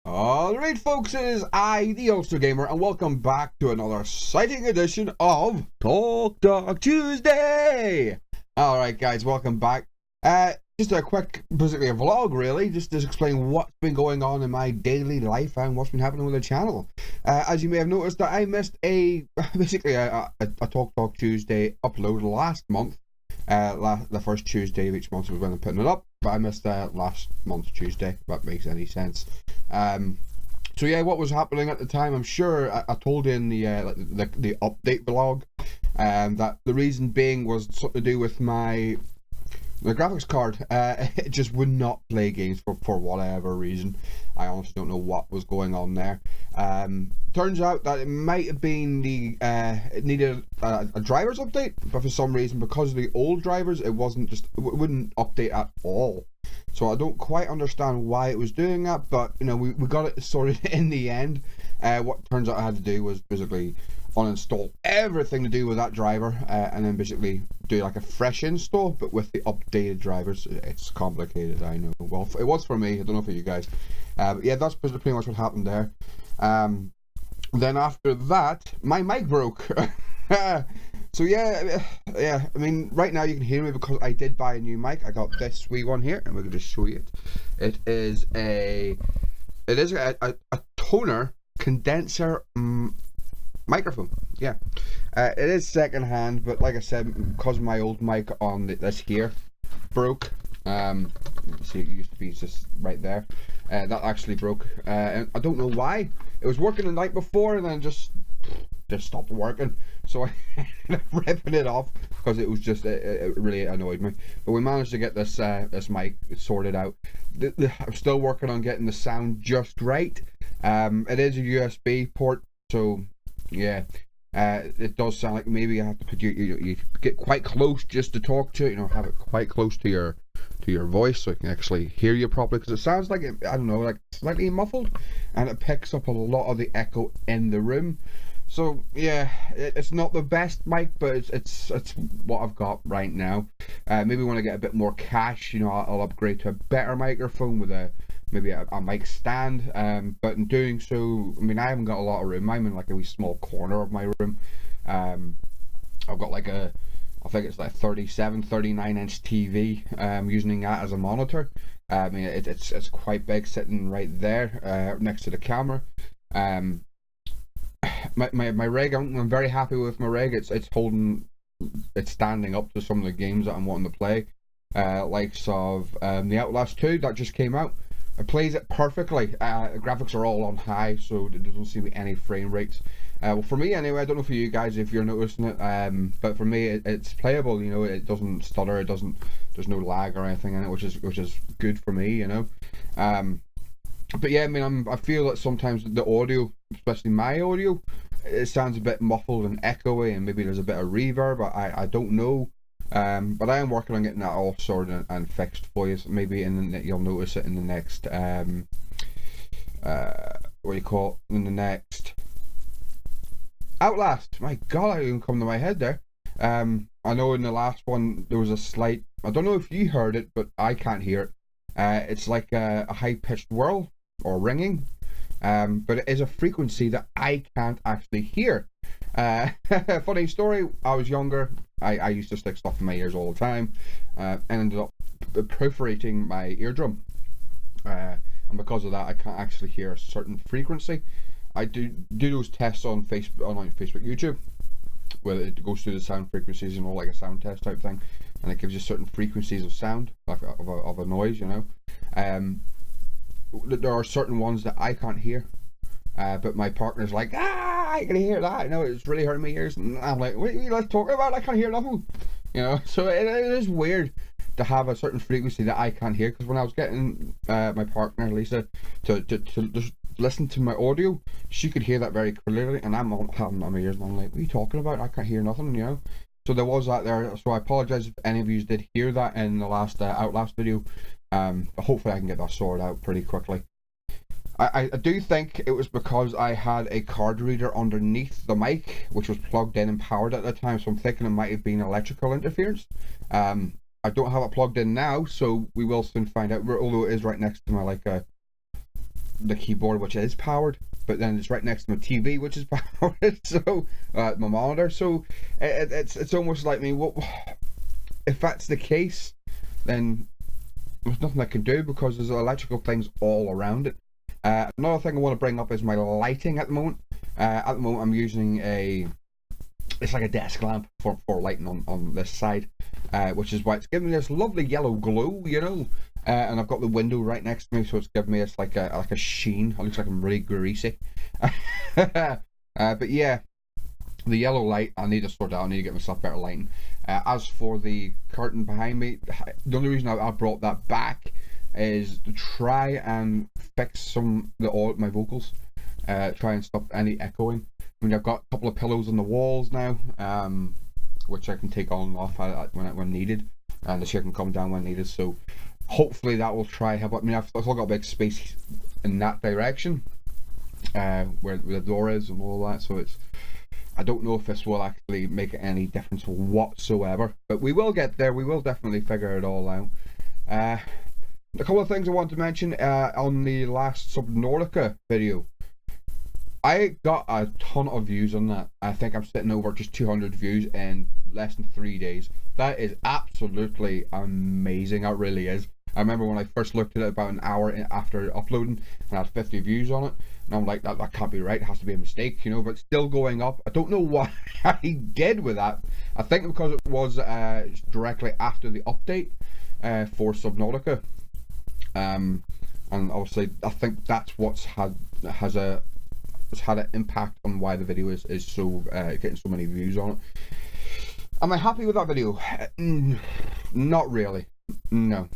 Alright folks, it is I, theULSTERgamer, and welcome back to another exciting edition of Talk Tuesday! Alright guys, welcome back. Just a quick, basically a vlog really, just to explain what's been going on in my daily life and what's been happening with the channel. As you may have noticed that I missed basically a Talk Tuesday upload last month. The first Tuesday of each month was when I'm putting it up, but I missed last month's Tuesday, if that makes any sense. So yeah, what was happening at the time, I'm sure I told you in the update vlog that the reason being was something to do with my graphics card. It just would not play games for whatever reason. I honestly don't know what was going on there. Turns out that it might have been it needed a driver's update, but for some reason, because of the old drivers, it wouldn't update at all. So I don't quite understand why it was doing that, but you know, we got it sorted in the end. What turns out I had to do was basically uninstall everything to do with that driver, and then basically do like a fresh install, but with the updated drivers. It's complicated, I know. Well, it was for me. I don't know for you guys. But yeah, that's pretty much what happened there. Then after that, my mic broke. So yeah, I mean, right now you can hear me because I did buy a new mic. I got this wee one here, and we're going to show you it. It is a Tonor condenser microphone. Yeah, it is second hand, but like I said, because my old mic on this here broke. See, it used to be just right there. That actually broke, and I don't know why. It was working the night before, and then just stopped working. So I ended up ripping it off because it was just it really annoyed me. But we managed to get this this mic sorted out. I'm still working on getting the sound just right. It is a USB port, so yeah. It does sound like maybe you have to put you get quite close just to talk to it, you know, have it quite close to your voice so it can actually hear you properly, because it sounds like I don't know, like slightly muffled, and it picks up a lot of the echo in the room. So yeah, it's not the best mic, but it's what I've got right now. Maybe when I get a bit more cash, you know, I'll upgrade to a better microphone with maybe a mic stand. But in doing so, I mean, I haven't got a lot of room. I'm in like a wee small corner of my room. I've got like I think it's like 39-inch TV. Using that as a monitor. I mean, it's quite big, sitting right there next to the camera. My rig, I'm very happy with my rig. It's standing up to some of the games that I'm wanting to play. Likes of the Outlast 2 that just came out. It plays it perfectly. The graphics are all on high, so there doesn't seem to be any frame rates. Well, for me anyway, I don't know for you guys if you're noticing it, but for me it's playable. You know, it doesn't stutter, there's no lag or anything in it, which is good for me, you know. But yeah, I mean, I feel that sometimes the audio, especially my audio, it sounds a bit muffled and echoey, and maybe there's a bit of reverb. I don't know. But I am working on getting that all sorted and fixed for you. So maybe you'll notice it in the next what do you call it? In the next Outlast. My God, I didn't come to my head there. I know in the last one there was a slight. I don't know if you heard it, but I can't hear it. It's like a high-pitched whirl or ringing, but it is a frequency that I can't actually hear. Funny story, I was younger, I used to stick stuff in my ears all the time, and ended up perforating my eardrum, and because of that I can't actually hear a certain frequency. I do those tests on online Facebook, YouTube, where it goes through the sound frequencies, you know, like a sound test type thing, and it gives you certain frequencies of sound, like of a noise, you know. There are certain ones that I can't hear, but my partner's like, I can hear that. No, it's really hurting my ears. And I'm like, what are you guys talking about? I can't hear nothing. You know, so it is weird to have a certain frequency that I can't hear. Because when I was getting my partner Lisa to just listen to my audio, she could hear that very clearly, and I'm having on my ears, and I'm like, what are you talking about? I can't hear nothing, you know. So there was that there. So I apologize if any of you did hear that in the last Outlast video. But hopefully I can get that sorted out pretty quickly. I do think it was because I had a card reader underneath the mic, which was plugged in and powered at the time, so I'm thinking it might have been electrical interference. I don't have it plugged in now, so we will soon find out, although it is right next to my the keyboard, which is powered, but then it's right next to my TV, which is powered. So my monitor. So it's almost like me. What if that's the case? Then there's nothing I can do because there's electrical things all around it. Another thing I want to bring up is my lighting at the moment. At the moment, I'm using it's like a desk lamp for lighting on this side, which is why it's giving me this lovely yellow glow, you know. And I've got the window right next to me, so it's giving me like a sheen. It looks like I'm really greasy. But yeah, the yellow light I need to sort out. I need to get myself better lighting. As for the curtain behind me, the only reason I brought that back is to try and fix my vocals. Try and stop any echoing. I mean, I've got a couple of pillows on the walls now, which I can take on and off when needed, and the shit can come down when needed. So hopefully that will try help. I mean, I've still got a big space in that direction, where the door is and all that. So I don't know if this will actually make any difference whatsoever, but we will get there. We will definitely figure it all out. A couple of things I want to mention on the last Subnautica video. I got a ton of views on that. I think I'm sitting over just 200 views in less than 3 days. That is absolutely amazing. It really is. I remember when I first looked at it about an hour after uploading, and I had 50 views on it, and I'm like, that can't be right. It has to be a mistake, you know. But it's still going up. I don't know what I did with that. I think because it was directly after the update for Subnautica, and obviously I think that's what's had an impact on why the video is so getting so many views on it. Am I happy with that video? Not really. No.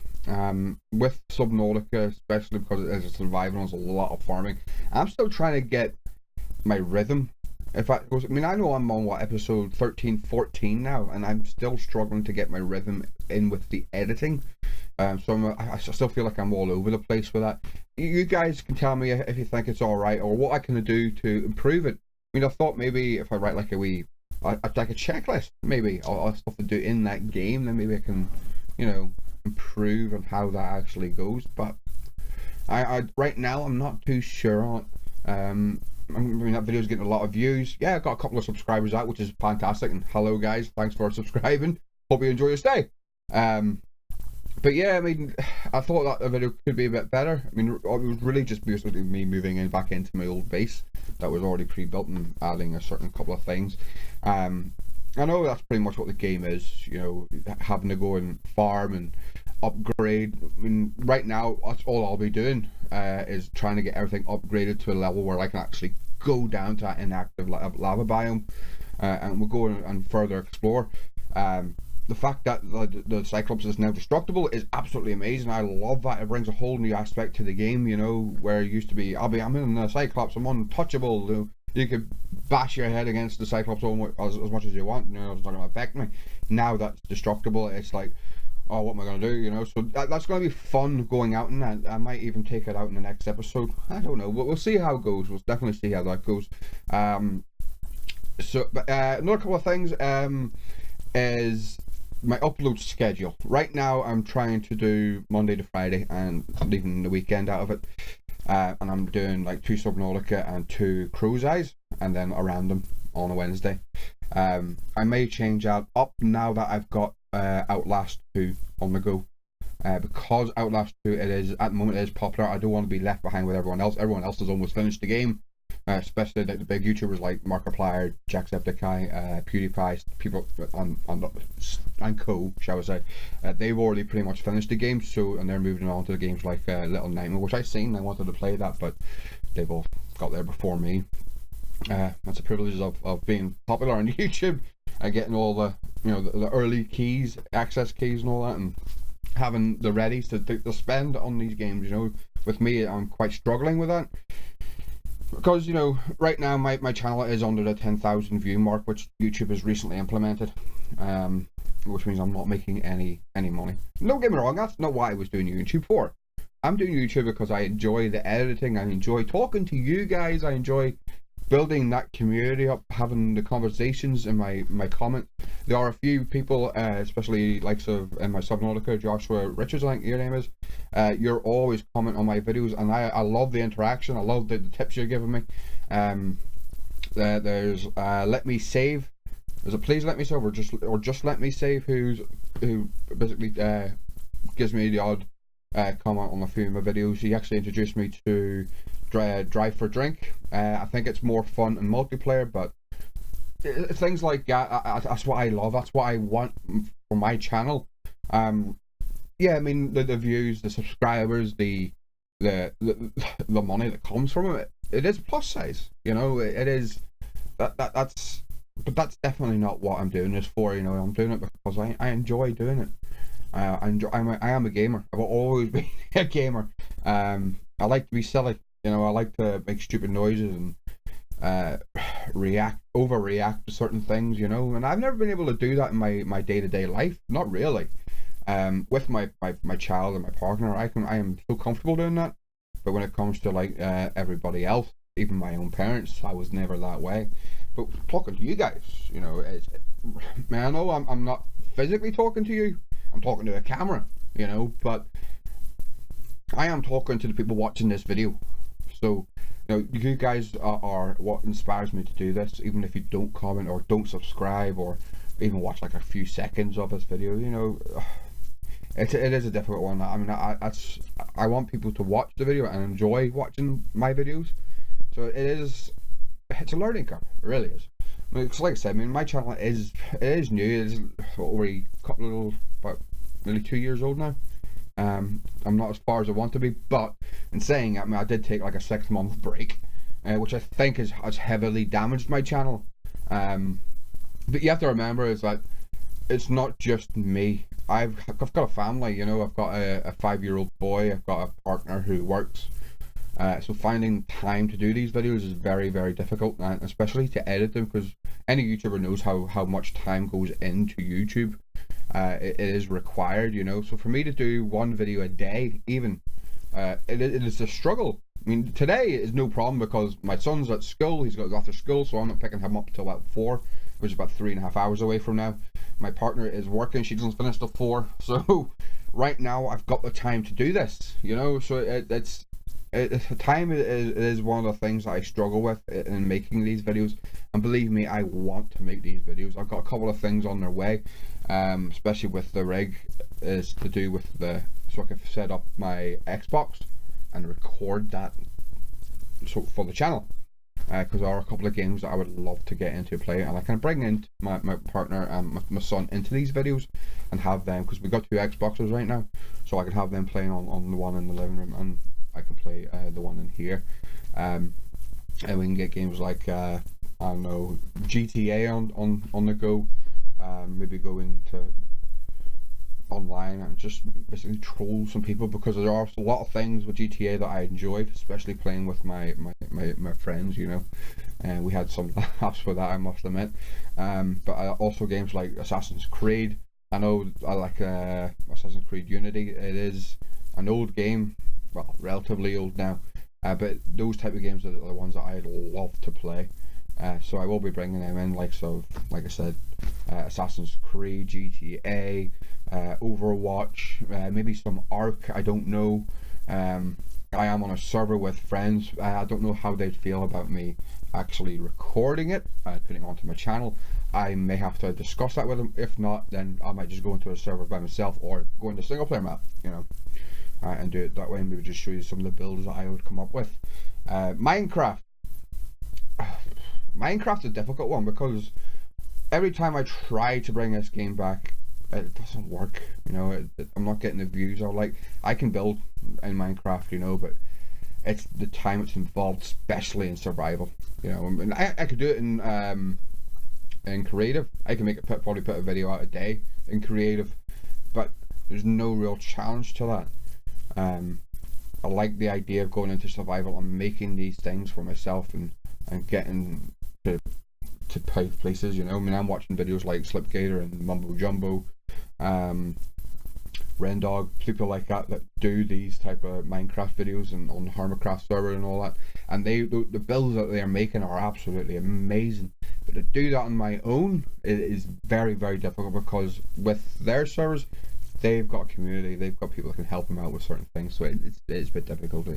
With Subnautica, especially because it is a survival and there's a lot of farming, I'm still trying to get my rhythm. I mean, I know I'm on episode 13, 14 now, and I'm still struggling to get my rhythm in with the editing. So I still feel like I'm all over the place with that. You guys can tell me if you think it's all right, or what I can do to improve it. I mean, I thought maybe if I write like like a checklist, maybe all stuff to do in that game, then maybe I can, you know, improve on how that actually goes. But I right now I'm not too sure on it. I mean, that video's getting a lot of views. Yeah, I got a couple of subscribers out, which is fantastic. And hello guys, thanks for subscribing. Hope you enjoy your stay. But yeah, I mean, I thought that the video could be a bit better. I mean, it was really just basically me moving back into my old base that was already pre-built and adding a certain couple of things. I know that's pretty much what the game is, you know, having to go and farm and upgrade. I mean, right now, that's all I'll be doing is trying to get everything upgraded to a level where I can actually go down to that inactive lava biome, and we'll go and further explore. The fact that the Cyclops is now destructible is absolutely amazing. I love that. It brings a whole new aspect to the game, you know, where it used to be, I'm in the Cyclops, I'm untouchable. You could bash your head against the Cyclops as much as you want, you know, it's not going to affect me. Now that's destructible, it's like, oh, what am I going to do, you know? So that's going to be fun going out, and I might even take it out in the next episode. I don't know. We'll see how it goes. We'll definitely see how that goes. But another couple of things is my upload schedule. Right now I'm trying to do Monday to Friday and leaving the weekend out of it, and I'm doing like 2 Subnautica and 2 Crow's Eyes, and then a random on a Wednesday. I may change that up now that I've got Outlast 2 on the go, because Outlast 2 at the moment it is popular. I don't want to be left behind with everyone else. Everyone else has almost finished the game, especially the big YouTubers like Markiplier, Jacksepticeye, PewDiePie, people and co, shall we say. They've already pretty much finished the game, so, and they're moving on to the games like Little Nightmare, which I've seen. I wanted to play that, but they've all got there before me. That's the privileges of being popular on YouTube and getting all the, you know, the early keys, access keys and all that, and having the readies to spend on these games. You know, with me, I'm quite struggling with that, because, you know, right now my channel is under the 10,000 view mark, which YouTube has recently implemented, which means I'm not making any money. Don't get me wrong, that's not what I was doing YouTube for. I'm doing YouTube because I enjoy the editing, I enjoy talking to you guys, I enjoy building that community up, having the conversations in my comments. There are a few people, especially likes of in my Subnautica, Joshua Richards, I think your name is. You're always comment on my videos, and I love the interaction. I love the tips you're giving me. There's let me save. There's a please let me save, or just let me save, who basically gives me the odd comment on a few of my videos. He actually introduced me to Drive for Drink. I think it's more fun in multiplayer, but things like that, that's what I love. That's what I want for my channel. Yeah, I mean the views, the subscribers, the money that comes from it. It is plus size, you know. It is that's. But that's definitely not what I'm doing this for. You know, I'm doing it because I enjoy doing it. I am a gamer. I've always been a gamer. I like to be silly. You know, I like to make stupid noises and overreact to certain things. You know, and I've never been able to do that in my day-to-day life. Not really. With my child and my partner, I am so comfortable doing that. But when it comes to like everybody else, even my own parents, I was never that way. But talking to you guys, you know, man, I know I'm not physically talking to you. I'm talking to a camera, you know, but I am talking to the people watching this video. So, you know, you guys are what inspires me to do this. Even if you don't comment or don't subscribe or even watch like a few seconds of this video, you know, it is a difficult one. I mean, I want people to watch the video and enjoy watching my videos. So it's a learning curve, it really is. I mean, like I said, I mean, my channel is new. It's over about nearly 2 years old now. I'm not as far as I want to be, but in saying that, I mean, I did take like a 6-month break, which I think has heavily damaged my channel. But you have to remember is that it's not just me. I've got a family, you know. I've got a 5-year-old boy. I've got a partner who works. So finding time to do these videos is very, very difficult, and especially to edit them, because any YouTuber knows how much time goes into YouTube. It is required, you know. So for me to do one video a day, even, it is a struggle. I mean, today is no problem because my son's at school. He's got after school, so I'm not picking him up till about 4, which is about 3.5 hours away from now. My partner is working. She doesn't finish till 4. So right now I've got the time to do this, you know. So time is one of the things that I struggle with in making these videos, and believe me, I want to make these videos. I've got a couple of things on their way, especially with the rig, is to do with so I can set up my Xbox and record that for the channel, because there are a couple of games that I would love to get into play, and I can bring in my partner and my son into these videos and have them, because we've got 2 Xboxes right now, so I can have them playing on the one in the living room, and I can play the one in here, and we can get games like I don't know, GTA on the go, maybe go into online and just basically troll some people, because there are a lot of things with GTA that I enjoyed, especially playing with my friends, you know, and we had some laughs with that, I must admit. But also games like Assassin's Creed. I know I like Assassin's Creed Unity. It is an old game, well, relatively old now, but those type of games are the ones that I love to play. So I will be bringing them in, like I said, Assassin's Creed, GTA, Overwatch, maybe some Ark, I don't know. I am on a server with friends. I don't know how they'd feel about me actually recording it, putting it onto my channel. I may have to discuss that with them. If not, then I might just go into a server by myself, or go into single player map, you know, and do it that way, and maybe just show you some of the builds that I would come up with. Minecraft is a difficult one, because every time I try to bring this game back, it doesn't work, you know. I'm not getting the views I like. I can build in Minecraft, you know, but it's the time it's involved, especially in survival, you know. I mean, I could do it in creative. I can probably put a video out a day in creative, but there's no real challenge to that. I like the idea of going into survival and making these things for myself, and getting to places, you know. I mean, I'm watching videos like Slipgator and Mumbo Jumbo, Rendog, people like that do these type of Minecraft videos and on the Hermitcraft server and all that, and the builds that they are making are absolutely amazing. But to do that on my own, it is very, very difficult, because with their servers, they've got a community, they've got people that can help them out with certain things, so it's a bit difficult.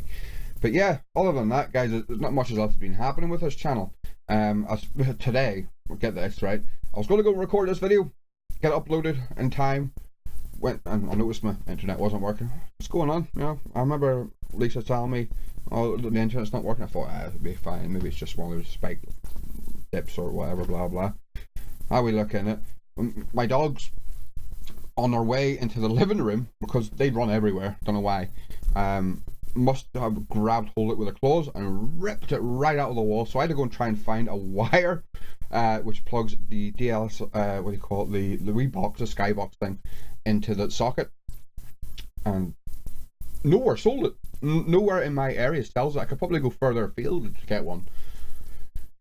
But yeah, other than that, guys, there's not much else has been happening with this channel. Today, get this right, I was going to go record this video, get it uploaded in time, went and I noticed my internet wasn't working. What's going on? You know, I remember Lisa telling me, oh, the internet's not working. I thought, it'll be fine, maybe it's just one of those spike dips or whatever, blah blah. How we look in it, my dogs on their way into the living room, because they run everywhere, don't know why, must have grabbed hold of it with their claws and ripped it right out of the wall. So I had to go and try and find a wire which plugs the DLS, what do you call it, the wee box, the skybox thing, into the socket, and nowhere sold it. Nowhere in my area sells it. I could probably go further afield to get one.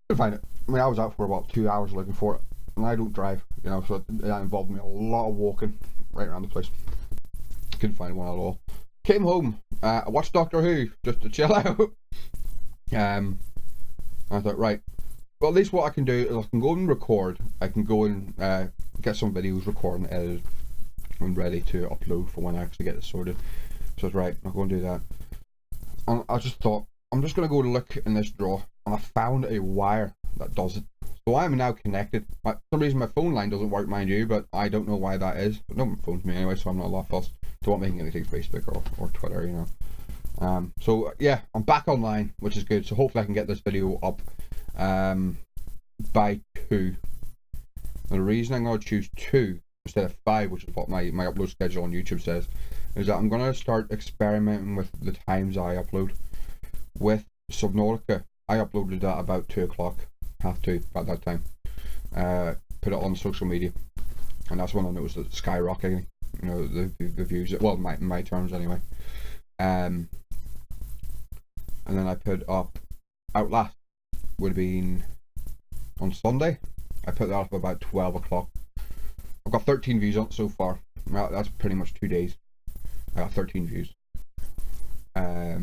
Couldn't find it. I mean, I was out for about 2 hours looking for it, and I don't drive, you know, so that involved me a lot of walking right around the place. Couldn't find one at all. Came home, I watched Doctor Who just to chill out. I thought, right, well, at least what I can do is I can go and record. I can go and get some videos recorded and edited and ready to upload for when I actually get it sorted. So I was right, I'll go and do that. And I just thought, I'm just going to go look in this drawer, and I found a wire that does it. So I'm now connected. For some reason my phone line doesn't work, mind you, but I don't know why that is. But no one phones me anyway, so I'm not a lot fussed. Don't making anything Facebook or Twitter, you know. So yeah, I'm back online, which is good. So hopefully I can get this video up by 2. And the reason I'm going to choose 2 instead of 5, which is what my upload schedule on YouTube says, is that I'm going to start experimenting with the times I upload. With Subnautica, I uploaded that about 2 o'clock, half 2 at that time. Put it on social media, and that's when I noticed it skyrocketing. You know, the views, well, my terms anyway. And then I put up Outlast, would have been on Sunday. I put that up about 12 o'clock. I've got 13 views on it so far. That's pretty much 2 days. I got 13 views. I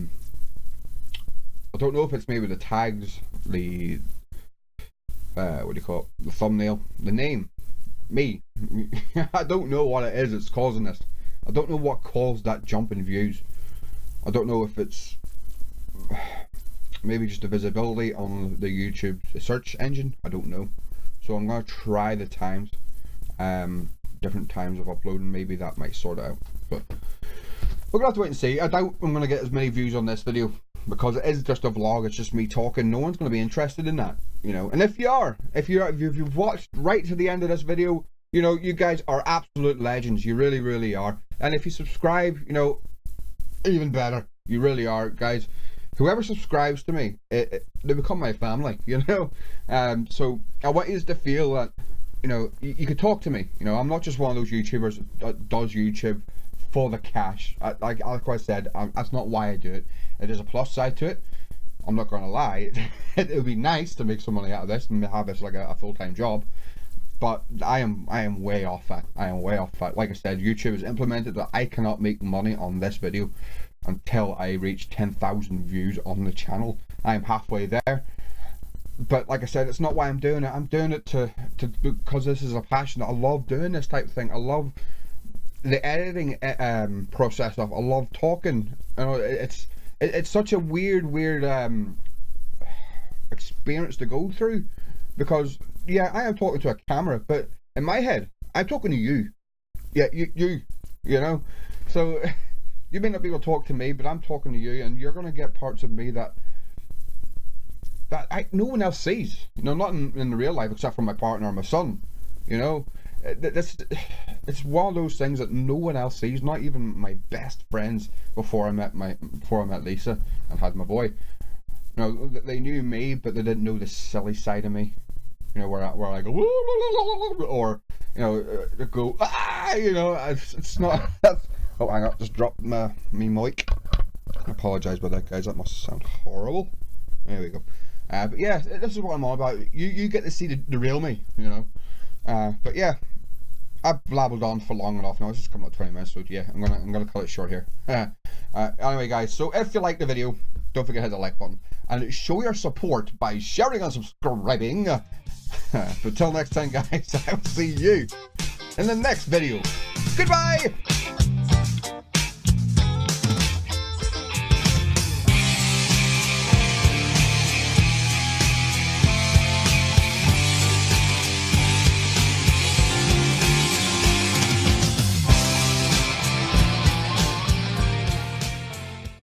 don't know if it's maybe the tags, the what do you call it, the thumbnail, the name, me. I don't know what it is that's causing this. I don't know what caused that jump in views. I don't know if it's maybe just the visibility on the YouTube search engine. I don't know. So I'm gonna try the times, different times of uploading. Maybe that might sort it out. But we're gonna have to wait and see. I doubt I'm gonna get as many views on this video, because it is just a vlog. It's just me talking. No one's gonna be interested in that, you know. And if you've watched right to the end of this video, you know, you guys are absolute legends. You really, really are. And if you subscribe, you know, even better. You really are, guys. Whoever subscribes to me, they become my family, you know. So I want you to feel that, you know, you could talk to me. You know, I'm not just one of those YouTubers that does YouTube for the cash. Like I said, that's not why I do it. It is a plus side to it. I'm not gonna lie. It would be nice to make some money out of this and have this like a full-time job. But I am way off that. I am way off that. Like I said, YouTube has implemented that I cannot make money on this video until I reach 10,000 views on the channel. I am halfway there. But like I said, it's not why I'm doing it. I'm doing it because this is a passion. I love doing this type of thing. I love the editing process of. I love talking. You know, it's such a weird experience to go through, because yeah, I am talking to a camera, but in my head, I'm talking to you. Yeah, you know. So you may not be able to talk to me, but I'm talking to you, and you're gonna get parts of me that no one else sees. You know, not in the real life, except for my partner or my son. You know, it's one of those things that no one else sees. Not even my best friends before I met Lisa and had my boy. You know, they knew me, but they didn't know the silly side of me. You know, where I go, or you know, go, you know, it's not. Oh, hang on, just dropped me mic. I apologise about that, guys. That must sound horrible. There we go. But yeah, this is what I'm on about. You get to see the real me, you know. But yeah, I've blabbled on for long enough now. It's just coming up 20 minutes, so yeah, I'm gonna cut it short here. Anyway, guys, so if you like the video, don't forget to hit the like button and show your support by sharing and subscribing. But till next time, guys, I will see you in the next video. Goodbye.